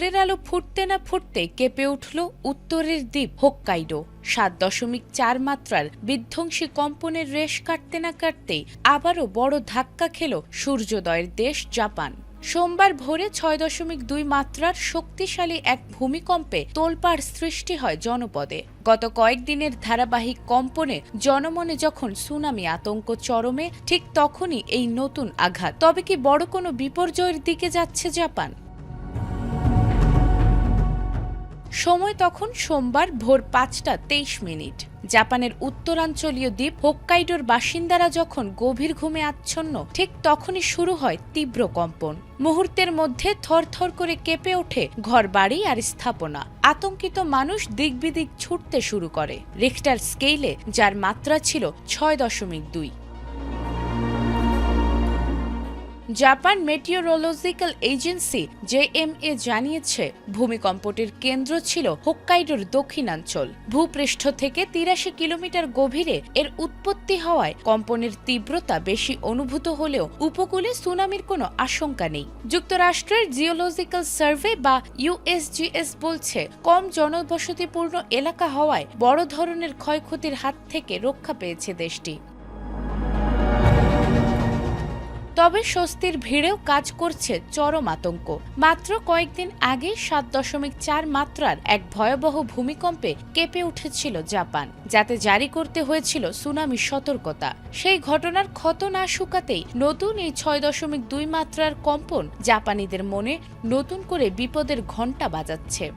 ভোরের আলো ফুটতে না ফুটতে কেঁপে উঠল উত্তরের দ্বীপ হোক্কাইডো। ৭.৪ মাত্রার বিধ্বংসী কম্পনের রেশ কাটতে না কাটতেই আবারও বড় ধাক্কা খেল সূর্যোদয়ের দেশ জাপান। সোমবার ভোরে ৬.২ মাত্রার শক্তিশালী এক ভূমিকম্পে তোলপাড় সৃষ্টি হয় জনপদে। গত কয়েকদিনের ধারাবাহিক কম্পনে জনমনে যখন সুনামি আতঙ্ক চরমে, ঠিক তখনই এই নতুন আঘাত। তবে কি বড় কোনো বিপর্যয়ের দিকে যাচ্ছে জাপান? সময় তখন সোমবার ভোর ৫টা ২৩ মিনিট। জাপানের উত্তরাঞ্চলীয় দ্বীপ হোক্কাইডোর বাসিন্দারা যখন গভীর ঘুমে আচ্ছন্ন, ঠিক তখনই শুরু হয় তীব্র কম্পন। মুহূর্তের মধ্যে থরথর করে কেঁপে ওঠে ঘরবাড়ি আর স্থাপনা। আতঙ্কিত মানুষ দিক বিদিক ছুটতে শুরু করে। রিখটার স্কেলে যার মাত্রা ছিল ৬.২। জাপান মেটিওরোলজিক্যাল এজেন্সি জেএমএ জানিয়েছে, ভূমিকম্পটির কেন্দ্র ছিল হোক্কাইডোর দক্ষিণাঞ্চল। ভূপৃষ্ঠ থেকে ৮৩ কিলোমিটার গভীরে এর উৎপত্তি হওয়ায় কম্পনের তীব্রতা বেশি অনুভূত হলেও উপকূলে সুনামির কোনো আশঙ্কা নেই। যুক্তরাষ্ট্রের জিওলজিক্যাল সার্ভে বা ইউএসজিএস বলছে, কম জনবসতিপূর্ণ এলাকা হওয়ায় বড় ধরনের ক্ষয়ক্ষতির হাত থেকে রক্ষা পেয়েছে দেশটি। তবে স্বস্তির ভিড়েও কাজ করছে চরম আতঙ্ক। মাত্র কয়েকদিন আগে ৭.৪ মাত্রার এক ভয়াবহ ভূমিকম্পে কেঁপে উঠেছিল জাপান, যাতে জারি করতে হয়েছিল সুনামি সতর্কতা। সেই ঘটনার ক্ষত না শুকাতেই নতুন এই ৬.২ মাত্রার কম্পন জাপানিদের মনে নতুন করে বিপদের ঘণ্টা বাজাচ্ছে।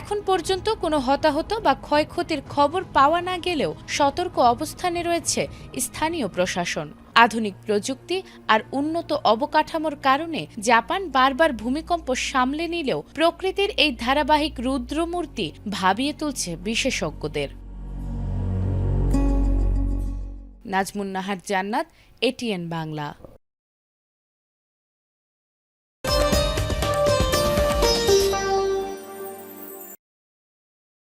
এখন পর্যন্ত কোনো হতাহত বা ক্ষয়ক্ষতির খবর পাওয়া না গেলেও সতর্ক অবস্থানে রয়েছে স্থানীয় প্রশাসন। আধুনিক প্রযুক্তি আর উন্নত অবকাঠামোর কারণে জাপান বারবার ভূমিকম্প সামলে নিলেও প্রকৃতির এই ধারাবাহিক রুদ্রমূর্তি ভাবিয়ে তুলছে বিশেষজ্ঞদের। নাজমুন নাহার জান্নাত, এটিএন বাংলা।